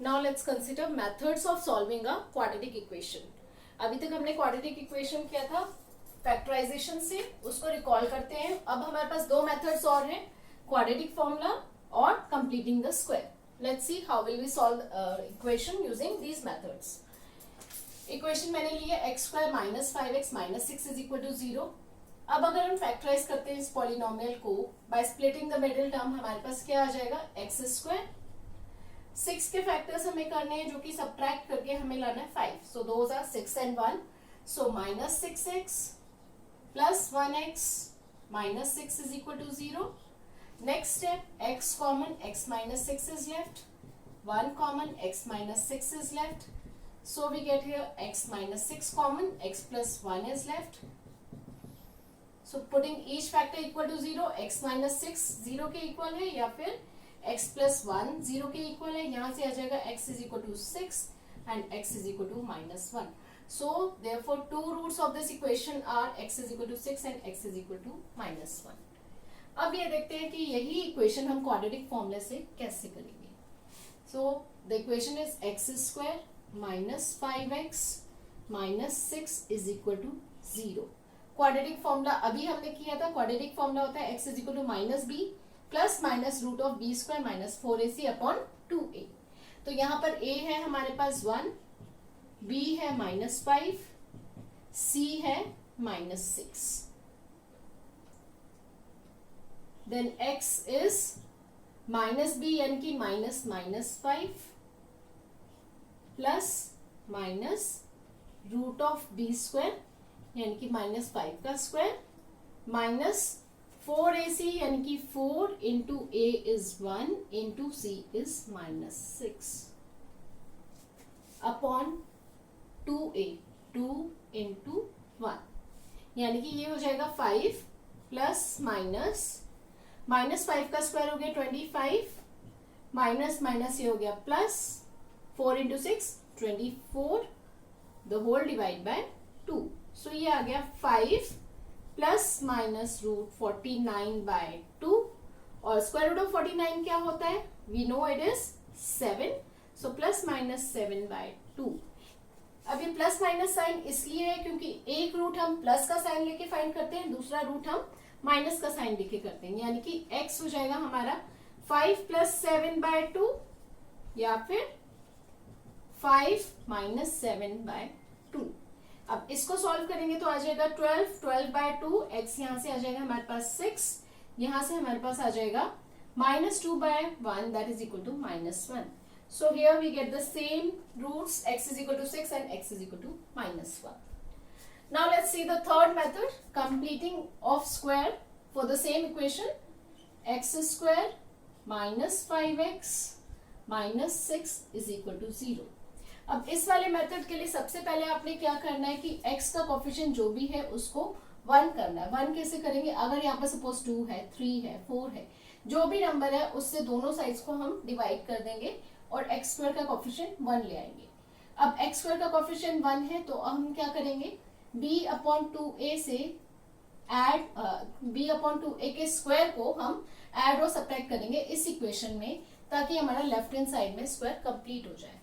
Now let's consider methods of solving a quadratic equation. अभी तक हमने quadratic equation किया था फैक्टराइजेशन से, उसको रिकॉल करते हैं. अब हमारे पास दो मेथड्स और हैं, क्वाड्रेटिक फॉर्मूला और completing the square. Let's see how will we solve equation using these methods. Equation मैंने ली है x square minus 5x minus 6 is equal to 0. अब अगर हम फैक्टराइज करते हैं इस पॉलिनोमियल को by splitting the middle term, हमारे पास क्या आ जाएगा एक्स स्क्वायर. 6 के फैक्टर्स हमें करने हैं जो कि सबट्रैक्ट करके हमें लाना है 5. So those are 6 and 1. So minus 6x plus 1x minus 6 is equal to 0. Next step, x common, x minus 6 is left, 1 common, x minus 6 is left. So we get here x minus 6 common, x plus 1 is left. So putting each factor equal to 0, x minus 6 0 के equal है या फिर x plus 1 0 के equal है. यहाँ से आ जाएगा x is equal to 6 and x is equal to minus 1. So therefore two roots of this equation are x is equal to 6 and x is equal to minus 1. अब ये देखते हैं कि यही equation हम quadratic formula से कैसे करेंगे. So the equation is x square minus 5x minus 6 is equal to 0. Quadratic formula अभी हमने किया था. क्वाड्रेटिक फॉर्मूला होता है x is equal to minus b plus minus root of b square minus 4ac upon 2a. तो यहाँ पर a है हमारे पास 1, b है माइनस 5, c है minus 6. Then x is minus b यानी कि minus minus 5 plus minus root of b square यानी कि माइनस 5 का स्क्वायर माइनस 4ac यानी कि 4 into a is 1 into c is minus 6 upon 2a 2 into 1 यानी कि ये हो जाएगा 5 प्लस माइनस माइनस 5 का स्क्वायर हो गया 25 माइनस माइनस ये हो गया plus 4 into 6 24 the whole divide by 2. So ये आ गया 5 प्लस माइनस रूट 49 बाय 2 और स्क्वायर रूट ऑफ 49 क्या होता है, we know it is 7. So plus minus 7 by 2. अब ये प्लस माइनस साइन इसलिए है क्योंकि एक रूट हम प्लस का साइन लेके फाइंड करते हैं, दूसरा रूट हम माइनस का साइन लेके करते हैं. यानी कि x हो जाएगा हमारा 5 प्लस 7 बाय 2 या फिर 5 माइनस 7 बाय 2. अब इसको सॉल्व करेंगे तो आ जाएगा 12 बाय 2. x यहाँ से आ जाएगा हमारे पास 6, यहाँ से हमारे पास आ जाएगा minus 2 by 1 that is equal to minus 1. So here we get the same roots x is equal to 6 and x is equal to minus 1. Now let's see the third method, completing of square for the same equation. x square minus 5x minus 6 is equal to 0. अब इस वाले method के लिए सबसे पहले आपने क्या करना है कि x का कोफिशिएंट जो भी है उसको 1 करना है. 1 कैसे करेंगे, अगर यहाँ पर सपोज 2 है 3 है 4 है, जो भी नंबर है उससे दोनों साइड्स को हम डिवाइड कर देंगे और x स्क्वायर का कोफिशिएंट 1 ले आएंगे. अब x स्क्वायर का कोफिशिएंट 1 है तो हम क्या करेंगे, b अपॉन 2a से एड b अपॉन 2a के स्क्वायर को हम एड और सब्ट्रैक्ट करेंगे इस इक्वेशन में, ताकि हमारा लेफ्ट हैंड साइड में स्क्वायर कंप्लीट हो जाए.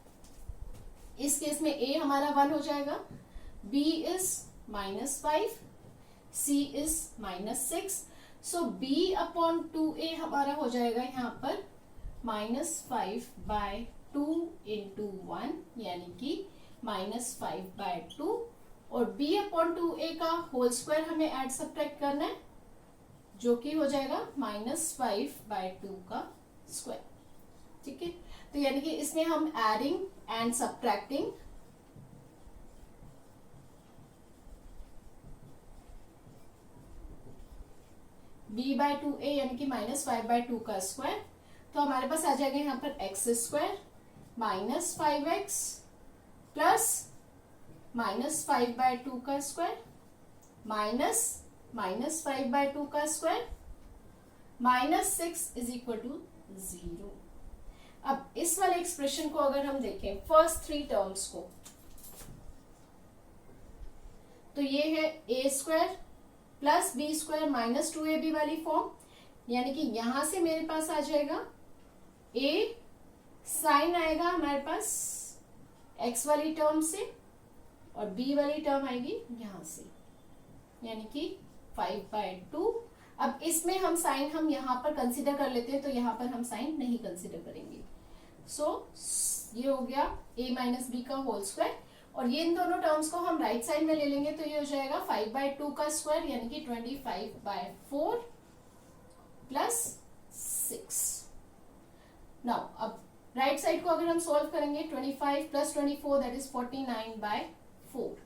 इस केस में a हमारा 1 हो जाएगा, b is minus 5, c is minus 6. So b upon 2a हमारा हो जाएगा यहाँ पर माइनस 5 बाय 2 इंटू 1 यानी कि माइनस 5 बाय 2 और b अपॉन 2a का होल स्क्वायर हमें ऐड सब्ट्रैक्ट करना है जो कि हो जाएगा माइनस 5 बाय 2 का स्क्वायर. ठीक है, तो यानी कि इसमें हम adding and subtracting b by 2a यानी कि माइनस 5 बाय 2 का स्क्वायर. तो हमारे पास आ जाएगा यहाँ पर x square minus 5x plus minus 5 by 2 का स्क्वायर माइनस माइनस 5 बाय 2 का square minus 6 is equal to 0. अब इस वाले एक्सप्रेशन को अगर हम देखें फर्स्ट 3 टर्म्स को, तो ये है a square plus b square minus 2ab वाली फॉर्म. यानी कि यहां से मेरे पास आ जाएगा a साइन आएगा हमारे पास x वाली टर्म से और b वाली टर्म आएगी यहां से, यानी कि 5/2। अब इसमें हम साइन हम यहाँ पर कंसीडर कर लेते हैं, तो यहाँ पर हम साइन नहीं कंसीडर करेंगे। ये हो गया a माइनस बी का होल स्क्वायर, और ये इन दोनों टर्म्स को हम राइट साइड में ले लेंगे, तो ये हो जाएगा 5/2 का स्क्वायर यानी कि 25/4 प्लस 6। नाउ अब राइट साइड को अगर हम सॉल्व करेंगे 25 plus 24 that is 49/4।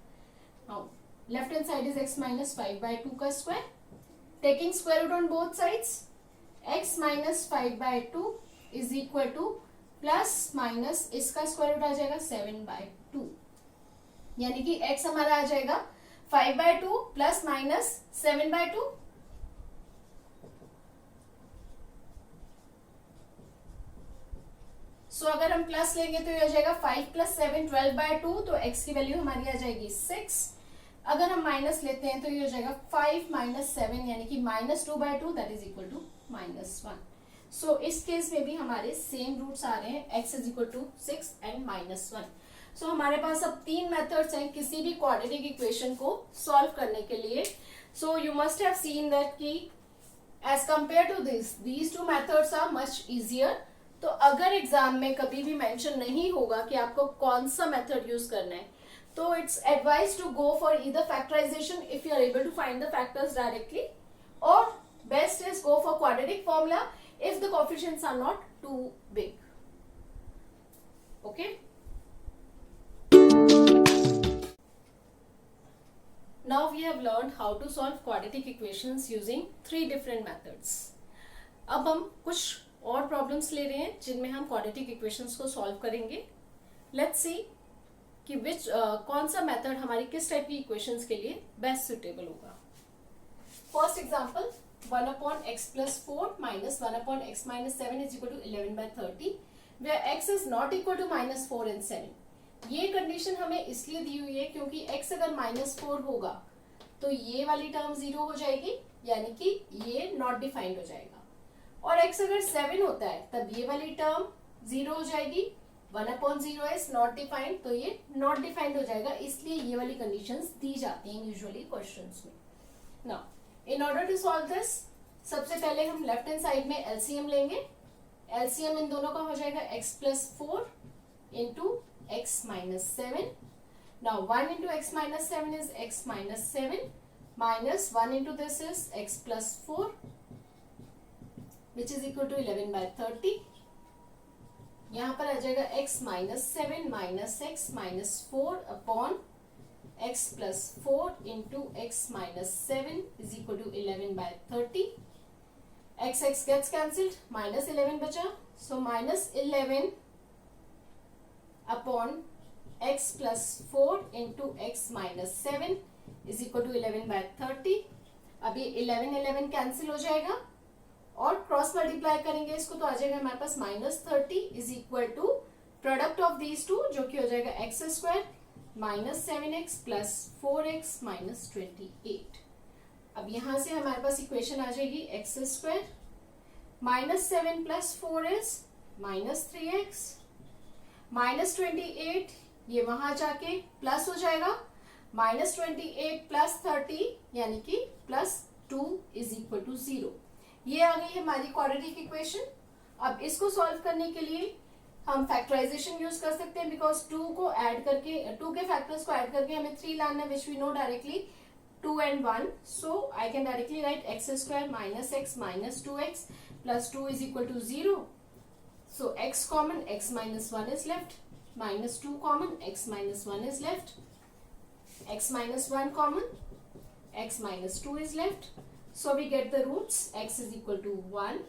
Now left hand side is x minus 5/2 का square, taking square root on both sides, x minus 5/2 is equal to plus minus इसका स्क्वायर रूट आ जाएगा 7/2, यानी कि x हमारा आ जाएगा 5/2 प्लस माइनस 7/2। सो अगर हम प्लस लेंगे तो ये हो जाएगा 5 प्लस 7 12/2, तो x की वैल्यू हमारी आ जाएगी 6। अगर हम माइनस लेते हैं तो ये हो जाएगा 5 माइनस 7 यानी कि -2/2 दैट इज इक्वल टू -1। सो इस केस में भी हमारे सेम रूट्स आ रहे हैं, x is equal to 6 and -1। So हमारे पास अब 3 मेथड्स हैं किसी भी क्वाड्रेटिक इक्वेशन को सॉल्व करने के लिए। So you must have seen that कि as compare to these two methods are much easier. तो अगर एग्जाम में कभी भी मेंशन नहीं होगा कि आपको कौन सा मेथड यूज करना है, तो it's advise to go for either factorisation if you are able to find the factors directly, और best is go for quadratic formula if the coefficients are not too big. Okay, now we have learned how to solve quadratic equations using 3 different methods. अब हम कुछ और problems ले रहे हैं जिनमें हम क्वाड्रेटिक इक्वेशंस को सॉल्व करेंगे। लेट्स सी कि कौन सा मेथड हमारी किस टाइप की इक्वेशंस के लिए बेस्ट सुटेबल होगा। First example 1/x plus 4 minus 1/x minus 7 is equal to 11/30, where x is not equal to -4 and 7. ये कंडीशन हमें इसलिए दी हुई है क्योंकि x अगर -4 होगा तो ये वाली टर्म 0 हो जाएगी, यानी कि ये नॉट डिफाइंड हो जाएगा, और x अगर 7 होता है तब ये वाली टर्म 0 हो जाएगी। 1/0 is not defined, तो ये नॉट डिफाइंड हो जाएगा, इसलिए ये वाली कंडीशंस दी जाती हैं यूजुअली क्वेश्चंस में। Now in order to solve this, सबसे पहले हम लेफ्ट हैंड साइड में एलसीएम लेंगे। एलसीएम इन दोनों का हो जाएगा x plus 4 into x minus 7. Now 1 into x minus 7 is x minus 7 minus 1 into this is x plus 4, which is equal to 11/30. यहाँ पर आ जाएगा x minus 7 minus x minus 4 upon x plus 4 into x minus 7 is equal to 11/30. x gets cancelled, minus 11 बचा, so minus 11 upon x plus 4 into x minus 7 is equal to 11/30. अब ये 11 cancel हो जाएगा और क्रॉस मल्टीप्लाई करेंगे इसको, तो आ जाएगा हमारे पास -30 is equal to product of these two, जो कि हो जाएगा x square -7x plus 4x minus 28। अब यहां से हमारे पास इक्वेशन आ जाएगी x square -7 plus 4 is -3x -28, ये वहां जाके प्लस हो जाएगा -28 प्लस 30 यानी कि +2 इज इक्वल टू 0। ये आ गई हमारी क्वाड्रेटिक इक्वेशन। अब इसको सॉल्व करने के लिए हम फैक्टराइजेशन यूज कर सकते हैं, बिकॉज 2 को ऐड करके 2 के फैक्टर्स को ऐड करके हमें 3 लाना है, which we know directly 2 and 1. So I can directly write x square minus x minus 2x plus 2 is equal to 0. So x common, x minus 1 is left, minus 2 common, x minus 1 is left, x minus 1 common, x minus 2 is left. So we get the roots, x is equal to 1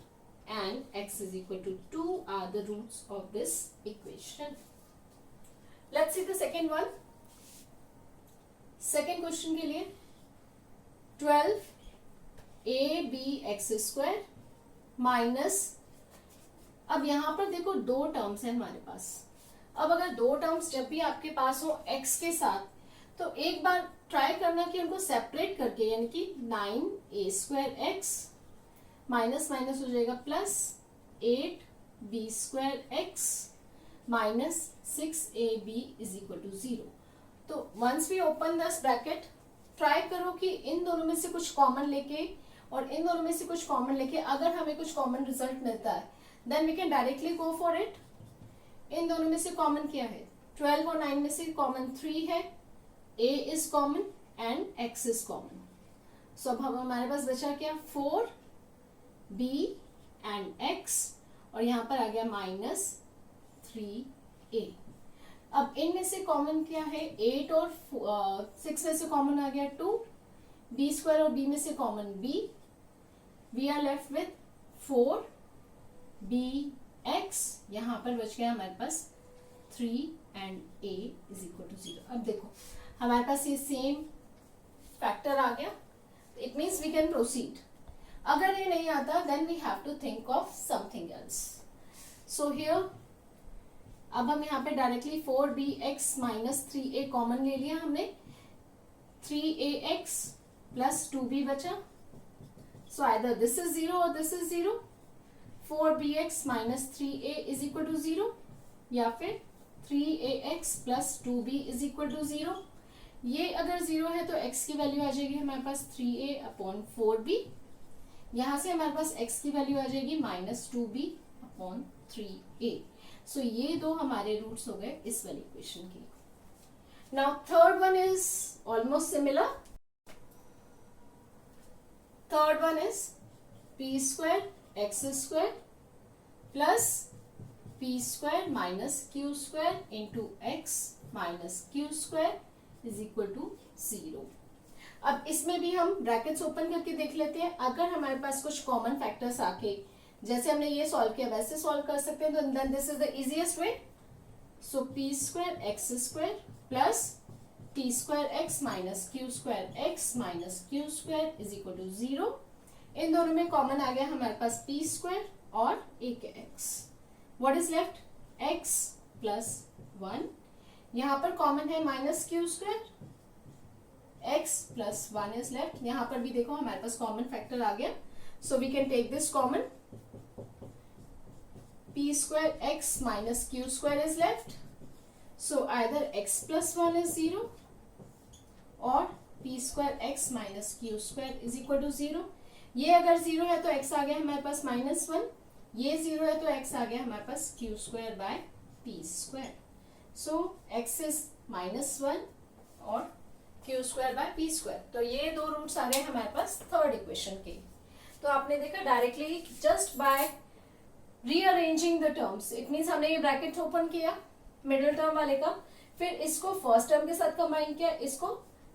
and x is equal to 2 are the roots of this equation. Let's see the second one. Second question के लिए 12ab(x square) minus, अब यहां पर देखो 2 terms है हमारे पास। अब अगर 2 टर्म्स जब भी आपके पास हो x के साथ, तो एक बार ट्राई करना कि उनको सेपरेट करके, यानी कि 9a² x माइनस माइनस हो जाएगा plus 8b² x minus 6ab is equal to 0. तो once we open this bracket, try करो कि इन दोनों में से कुछ कॉमन लेके और इन दोनों में से कुछ कॉमन लेके अगर हमें कुछ कॉमन रिजल्ट मिलता है then we can directly go for it. इन दोनों में से कॉमन क्या है? 12 और 9 में से कॉमन 3 है, a is common and x is common. So अब हमारे पास बचा क्या? 4b एंड x और यहाँ पर आ गया माइनस 3a. अब इनमें से कॉमन क्या है? 8 और 6 में से कॉमन आ गया 2, b स्क्वायर और b में से common b. We are left with 4bx. यहाँ पर बच गया हमारे पास 3 and a is equal to 0. अब देखो हमारे पास ये सेम फैक्टर आ गया. It means we can proceed. अगर ये नहीं आता then we have to think of something else. So here अब हम यहाँ पे directly 4bx minus 3a common ले लिया हमने. 3ax प्लस 2b बचा. सो आइदर दिस इज 0 और this is 0. 4bx minus 3a is equal to 0 या फिर 3ax plus 2b is equal to 0. ये अगर 0 है तो x की वैल्यू आ जाएगी हमारे पास 3a अपॉन 4b. यहाँ से हमारे पास x की वैल्यू आ जाएगी माइनस 2b अपॉन 3a. सो ये दो हमारे रूट्स हो गए इस वाली इक्वेशन की. Now third one is almost similar. Third one is p square x square plus p square minus q square into x minus q square is equal to 0. अब इसमें भी हम ब्रैकेट्स ओपन करके देख लेते हैं. अगर हमारे पास कुछ कॉमन फैक्टर्स आके जैसे हमने ये सॉल्व किया वैसे सॉल्व कर सकते हैं तो then this is the easiest way. So p square x square plus p square x minus q square x minus q square is equal to 0. इन दोनों में कॉमन आ गया हमारे पास p स्क्वायर और एक x. What is left? x plus 1. यहाँ पर common है minus q square. x plus 1 is left. यहाँ पर भी देखो हमारे पास कॉमन फैक्टर आ गया. So we can take this common. p square x minus q square is left. So either x plus 1 is 0 or p square x minus q square is equal to 0. ये अगर 0 है तो x आ गया हमारे पास minus 1. ये 0 है तो x आ गया हमारे पास q square by p square. So x is minus 1 और q square by p square. तो ये दो रूट्स आ गए हमारे पास थर्ड इक्वेशन के. तो आपने देखा directly just by rearranging the terms. It means हमने ये ब्रैकेट ओपन किया मिडिल टर्म वाले का, फिर इसको फर्स्ट टर्म के साथ कंबाइन किया, इसको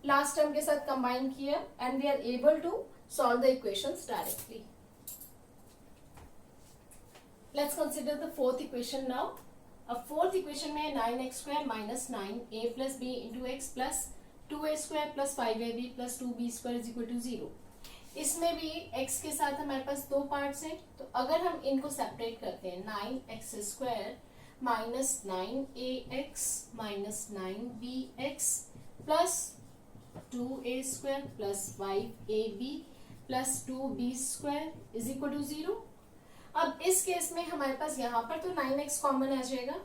लास्ट टर्म के साथ कंबाइन किया and we are able to solve the equations directly. Let's consider the fourth equation now. अब फोर्थ इक्वेशन में 9x square minus 9a plus b into x plus 2a square plus 5ab plus 2b square is equal to 0. इसमें भी x के साथ हमारे पास दो parts हैं. तो अगर हम इनको सेपरेट करते हैं 9x square minus 9ax minus 9bx plus 2a square plus 5ab plus 2b square is equal to 0. अब इस केस में हमारे पास यहाँ पर तो 9x कॉमन आ जाएगा.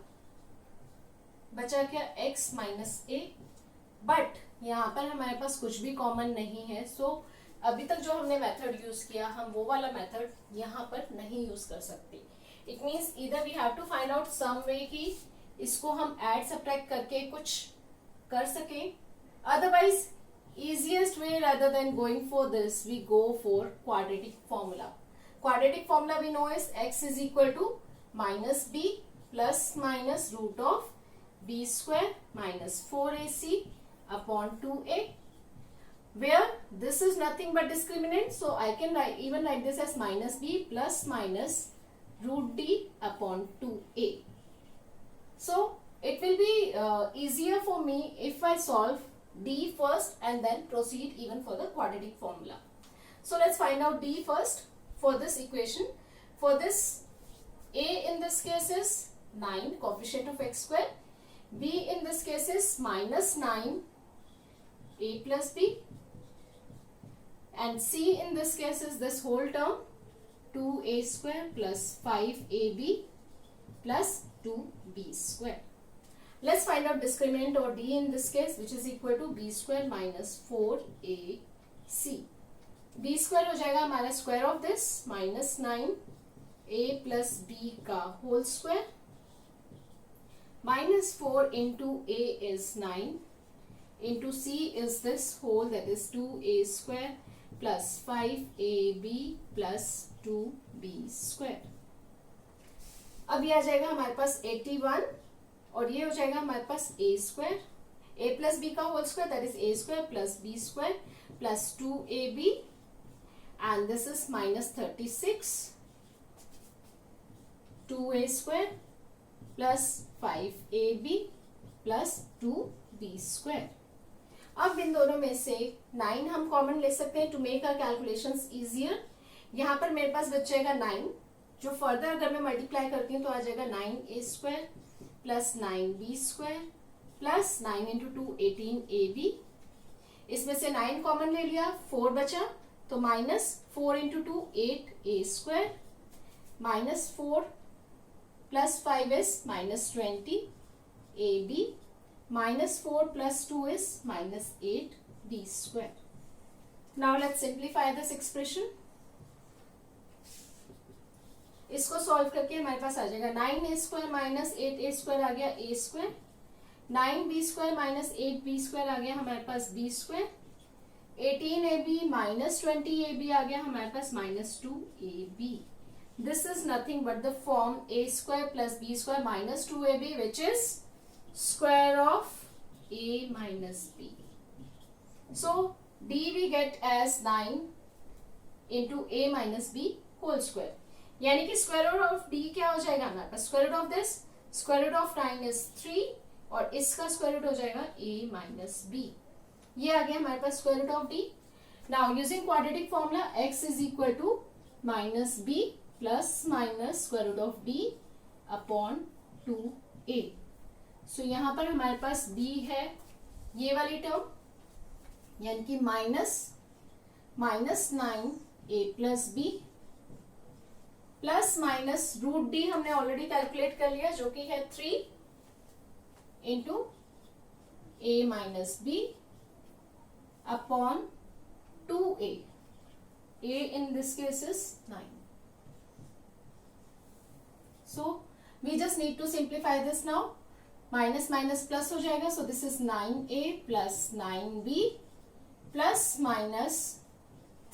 बचा क्या? x minus a. बट यहाँ पर हमारे पास कुछ भी कॉमन नहीं है. सो अभी तक जो हमने मेथड यूज किया हम वो वाला मेथड यहाँ पर नहीं यूज कर सकते. इट मीन्स इधर we have to find out some way कि इसको हम ऐड सब्ट्रैक्ट करके कुछ कर सकें. Otherwise easiest way rather than going for this we go for quadratic formula. Quadratic formula we know is x is equal to minus b plus minus root of b square minus 4ac upon 2a, where this is nothing but discriminant, so I can even write this as minus b plus minus root d upon 2a. So it will be easier for me if I solve d first and then proceed even for the quadratic formula. So let's find out d first for this equation. For this, a in this case is 9, coefficient of x square. b in this case is minus 9 a plus b, and c in this case is this whole term 2a square plus 5ab plus 2b square. Let's find out discriminant or d in this case, which is equal to b square minus 4ac. b square हो जाएगा हमारा square of this minus 9a plus b का whole square minus 4 into a is 9 into c is this whole, that is 2a square plus 5ab plus 2b square. अब ये आ जाएगा हमारे पास 81 और ये हो जाएगा हमारे पास a square, a plus b का whole square, that is a square plus b square plus 2ab, and this is minus 36 2a square plus 5ab plus 2b square. अब इन दोनों में से 9 हम कॉमन ले सकते हैं to make our calculations easier. यहाँ पर मेरे पास बच जाएगा 9, जो फर्दर अगर मैं मल्टीप्लाई करती हूँ तो आ जाएगा 9a square plus 9b square plus 9 into 2 18ab. इसमें से 9 कॉमन ले लिया, 4 बचा, तो minus 4 into 2 8a square minus 4 plus 5 is minus 20 ab minus 4 plus 2 is minus 8b square. Now let's simplify this expression. इसको सॉल्व करके हमारे पास आ जाएगा 9a square minus 8a square आ गया a square, 9b square minus 8b square आ गया हमारे पास b square, 18ab minus 20ab आ गया हमारे पास minus 2ab. This is nothing but the form a square plus b square minus 2ab, which is square of a minus b. So d we get as 9 into a minus b whole square. यानी कि square root of d क्या हो जाएगा हमारे पास, square root of this, square root of 9 is 3 और इसका square root हो जाएगा a minus b. ये आ गया हमारे पास square root of d. Now using quadratic formula x is equal to minus b plus minus square root of d upon 2a. So यहाँ पर हमारे पास b है ये वाली टर्म, यानी कि minus 9a plus b plus minus root d हमने ऑलरेडी कैलकुलेट कर लिया जो कि है 3 into a minus b upon 2a. a in this case is 9. So we just need to simplify this now. Minus minus plus हो जाएगा, so this is 9a plus 9b plus minus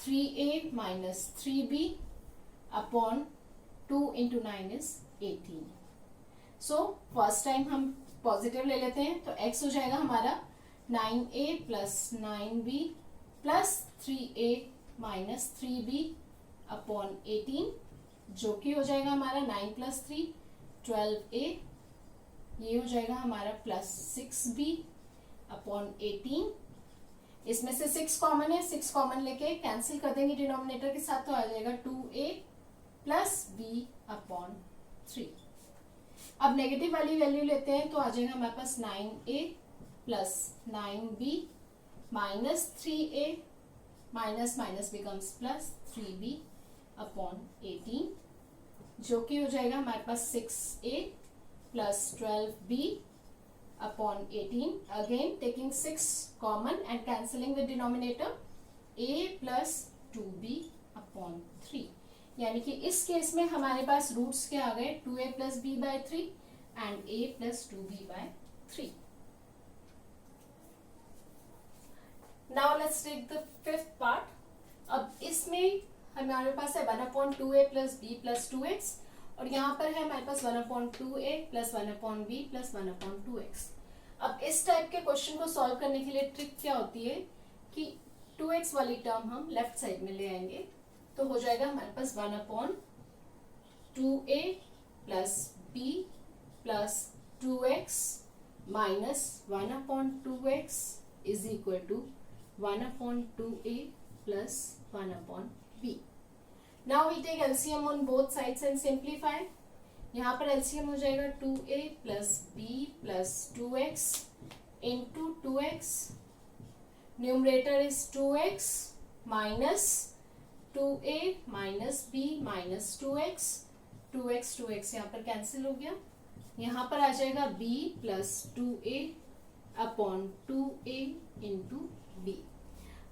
3a minus 3b upon 2 into 9 is 18. So first time हम positive ले लेते हैं, तो x हो जाएगा हमारा 9a plus 9b plus 3a minus 3b upon 18, जो कि हो जाएगा हमारा 9 प्लस 3 12a. ये हो जाएगा हमारा प्लस 6b अपॉन 18. इसमें से 6 कॉमन है, 6 कॉमन लेके कैंसिल कर देंगे डिनोमिनेटर के साथ, तो आ जाएगा 2a प्लस b अपॉन 3. अब नेगेटिव वाली वैल्यू लेते हैं तो आ जाएगा हमारे पास 9a plus 9b minus 3a minus minus becomes plus 3b upon 18, जो कि हो जाएगा हमारे पास 6a plus 12b upon 18. Again taking 6 common and cancelling with denominator, a plus 2b upon 3. यानी कि इस केस में हमारे पास रूट्स क्या आ गए, 2a plus b by 3 and a plus 2b by 3. Now let's take the fifth part. अब इसमें हमारे पास है 1/2a plus b plus 2x और यहाँ पर है हमारे पास 1/2a plus 1/b plus 1/2x. अब इस टाइप के क्वेश्चन को सॉल्व करने के लिए ट्रिक क्या होती है कि 2x वाली टर्म हम लेफ्ट साइड में ले आएंगे, तो हो जाएगा हमारे पास 1/2a plus b plus 2x minus 1/2x is equal to 1/2a plus 1/b. Now we take LCM on both sides and simplify. यहाँ पर LCM हो जाएगा 2a plus b plus 2x into 2x. Numerator is 2x minus 2a minus b minus 2x. 2x यहाँ पर cancel हो गया. यहाँ पर आ जाएगा b plus 2a upon 2a into b।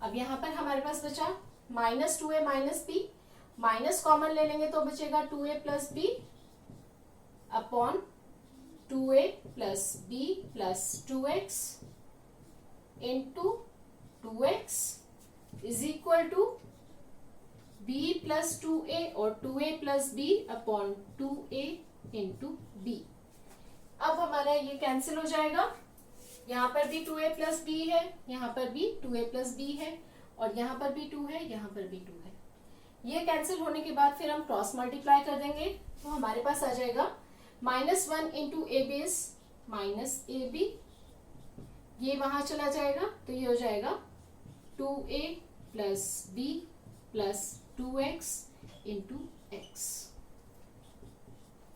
अब यहाँ पर हमारे पास बचा minus 2a minus b, minus common ले लेंगे तो बचेगा 2a plus b upon 2a plus b plus 2x into 2x is equal to b plus 2a और 2a plus b upon 2a into b। अब हमारा ये कैंसिल हो जाएगा, यहाँ पर भी 2a प्लस b है, यहाँ पर भी 2a प्लस b है, और यहाँ पर भी 2 है, यहाँ पर भी 2 है। ये कैंसिल होने के बाद फिर हम क्रॉस मल्टीप्लाई कर देंगे, तो हमारे पास आ जाएगा -1 into A base minus A B, ये वहां चला जाएगा तो ये हो जाएगा 2a plus b plus 2x into x।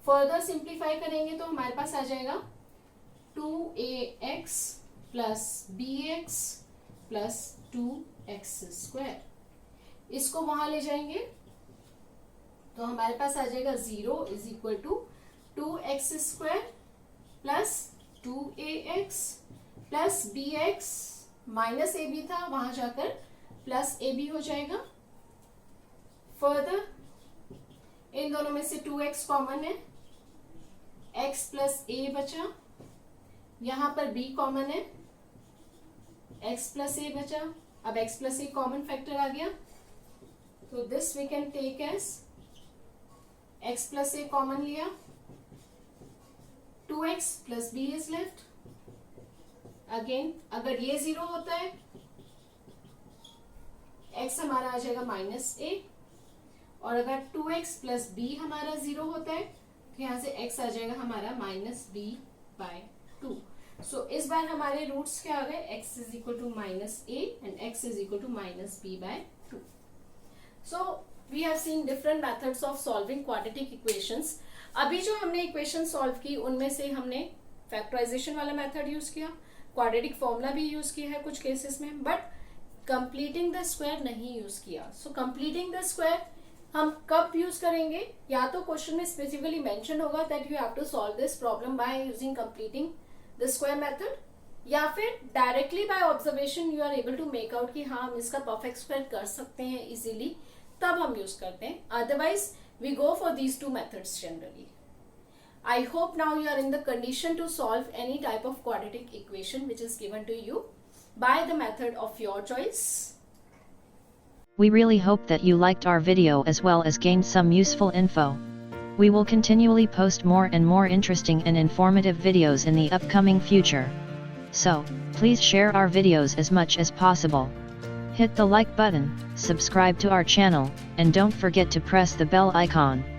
Further simplify करेंगे तो हमारे पास आ जाएगा 2ax plus bx plus 2x square. इसको वहां ले जाएंगे तो हमारे पास आ जाएगा 0 is equal to 2x square plus 2ax plus bx, minus A B था वहां जाकर प्लस ए बी हो जाएगा। फर्दर इन दोनों में से 2x कॉमन है, x प्लस a बचा, यहां पर b कॉमन है, x प्लस a बचा। अब x plus a common factor आ गया तो this we can take as x plus a common लिया, 2x plus b is left. Again अगर ये 0 होता है x हमारा आ जाएगा माइनस a, और अगर 2x प्लस b हमारा 0 होता है तो यहाँ से x आ जाएगा हमारा माइनस b बाय 2। सो इस बार हमारे रूट्स क्या आ गए, x is equal to minus a and x is equal to minus b by 2। So we have seen different methods of solving quadratic equations. अभी जो हमने इक्वेशन सॉल्व की उनमें से हमने फैक्टराइजेशन वाला मेथड यूज किया, क्वाड्रेटिक फॉर्मूला भी यूज किया है कुछ केसेस में, बट कंप्लीटिंग द स्क्वायर नहीं यूज किया। सो कंप्लीटिंग द स्क्वायर हम कब यूज करेंगे, या तो क्वेश्चन में स्पेसिफिकली मेंशन होगा that you have to solve this problem by using completing the square method, या फिर directly by observation you are able to make out कि हाँ हम इसका परफेक्ट स्क्वायर कर सकते हैं इजीली, तब हम यूज करते हैं। Otherwise we go for these two methods generally. I hope now you are in the condition to solve any type of quadratic equation which is given to you by the method of your choice. We really hope that you liked our video as well as gained some useful info. We will continually post more and more interesting and informative videos in the upcoming future. So, please share our videos as much as possible. Hit the like button, subscribe to our channel, and don't forget to press the bell icon.